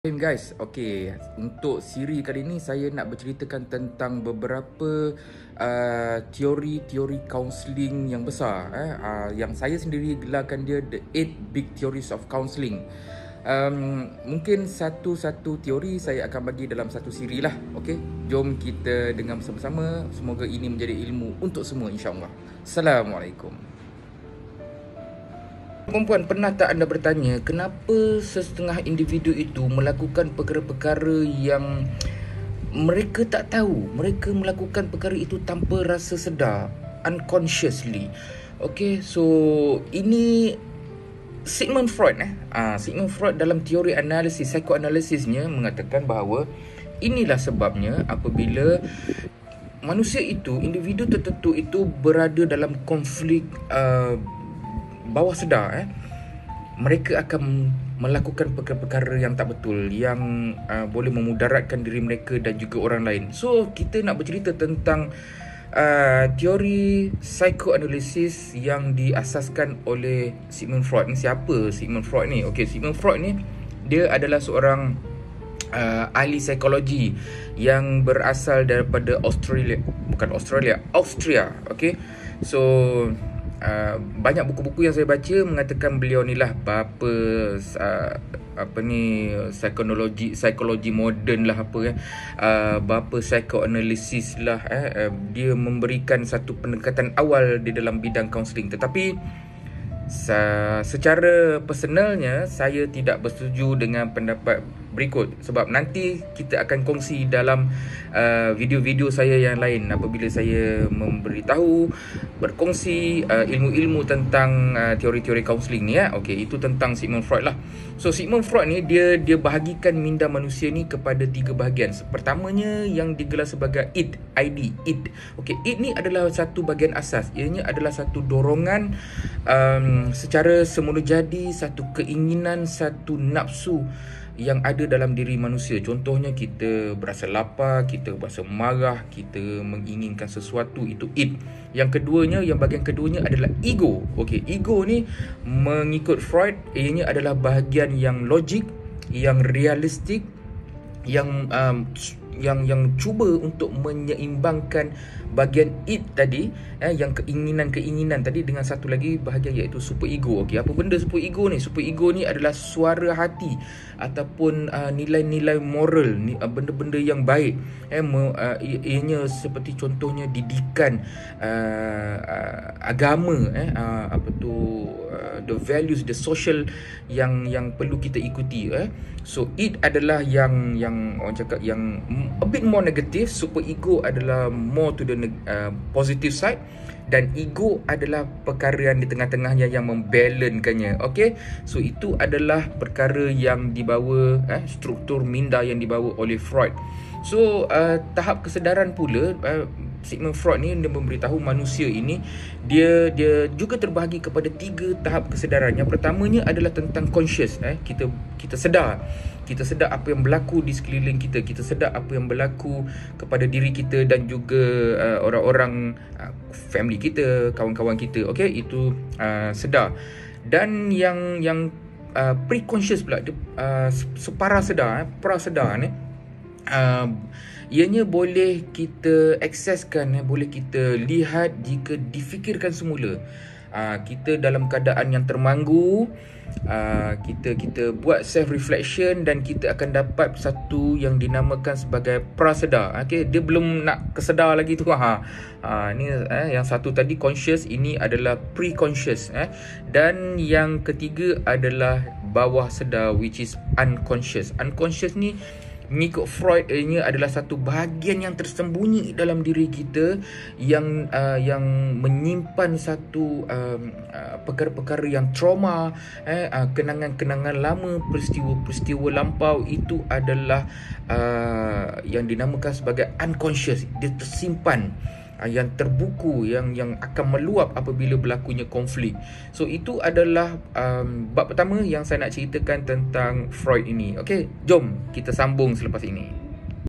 Guys, okay, untuk siri kali ni saya nak berceritakan tentang beberapa teori-teori kaunseling yang besar yang saya sendiri gelarkan dia the 8 big theories of counselling. Mungkin satu-satu teori saya akan bagi dalam satu siri lah. Okay, jom kita dengar bersama-sama. Semoga ini menjadi ilmu untuk semua, insyaAllah. Assalamualaikum. Perempuan, pernah tak anda bertanya kenapa sesetengah individu itu melakukan perkara-perkara yang mereka tak tahu? Mereka melakukan perkara itu tanpa rasa sedar, unconsciously. Okay, so ini Sigmund Freud Sigmund Freud dalam teori analisis, psikoanalisisnya mengatakan bahawa inilah sebabnya apabila manusia itu, individu tertentu itu berada dalam konflik bawah sedar, mereka akan melakukan perkara-perkara yang tak betul, yang boleh memudaratkan diri mereka dan juga orang lain. So kita nak bercerita tentang teori psikoanalisis yang diasaskan oleh Sigmund Freud. Siapa Sigmund Freud ni? Okay, Sigmund Freud ni dia adalah seorang ahli psikologi yang berasal daripada Austria. Okay, so banyak buku-buku yang saya baca mengatakan beliau ni lah bapa psikologi moden lah bapa psikoanalisis lah. Dia memberikan satu pendekatan awal di dalam bidang kaunseling, tetapi secara personalnya saya tidak bersetuju dengan pendapat berikut, sebab nanti kita akan kongsi dalam video-video saya yang lain apabila saya memberitahu, berkongsi ilmu-ilmu tentang teori-teori kaunseling ni. Okey, itu tentang Sigmund Freud lah. So Sigmund Freud ni dia bahagikan minda manusia ni kepada 3 bahagian. Pertamanya yang digelar sebagai id. Okey, id ni adalah satu bahagian asas. Ianya adalah satu dorongan secara semula jadi, satu keinginan, satu nafsu yang ada dalam diri manusia. Contohnya kita berasa lapar, kita berasa marah, kita menginginkan sesuatu, itu id. Yang keduanya, yang bahagian keduanya adalah ego. Okey, ego ni mengikut Freud ianya adalah bahagian yang logik, yang realistik, yang cuba untuk menyeimbangkan bahagian id tadi, yang keinginan tadi dengan satu lagi bahagian iaitu super ego. Okey, apa benda super ego ni? Super ego ni adalah suara hati ataupun nilai-nilai moral, benda-benda yang baik. Ianya seperti contohnya didikan, agama, the values, the social yang perlu kita ikuti. So id adalah yang orang cakap yang a bit more negative, super ego adalah more to the positive side, dan ego adalah perkara yang di tengah-tengahnya yang membalancekannya. Okey, so itu adalah perkara yang dibawa, struktur minda yang dibawa oleh Freud. So tahap kesedaran pula, Sigmund Freud ni dia memberitahu manusia ini dia juga terbahagi kepada 3 tahap kesedaran. Yang pertamanya adalah tentang conscious. Kita sedar apa yang berlaku di sekeliling kita. Kita sedar apa yang berlaku kepada diri kita dan juga orang-orang, family kita, kawan-kawan kita. Okey, itu sedar. Dan yang pre-conscious pula, prasedar ni, ianya boleh kita akseskan, boleh kita lihat jika difikirkan semula. Kita dalam keadaan yang termanggu, kita buat self reflection dan kita akan dapat satu yang dinamakan sebagai prasedar. Okey, dia belum nak kesedar lagi tu. Ni yang satu tadi conscious, ini adalah pre-conscious. Dan yang ketiga adalah bawah sedar, which is unconscious. Unconscious ni mengikut Freud ini adalah satu bahagian yang tersembunyi dalam diri kita yang menyimpan satu perkara-perkara yang trauma, kenangan-kenangan lama, peristiwa-peristiwa lampau. Itu adalah yang dinamakan sebagai unconscious. Dia tersimpan, yang terbuku, yang akan meluap apabila berlakunya konflik. So itu adalah bab pertama yang saya nak ceritakan tentang Freud ini. Okey, jom kita sambung selepas ini.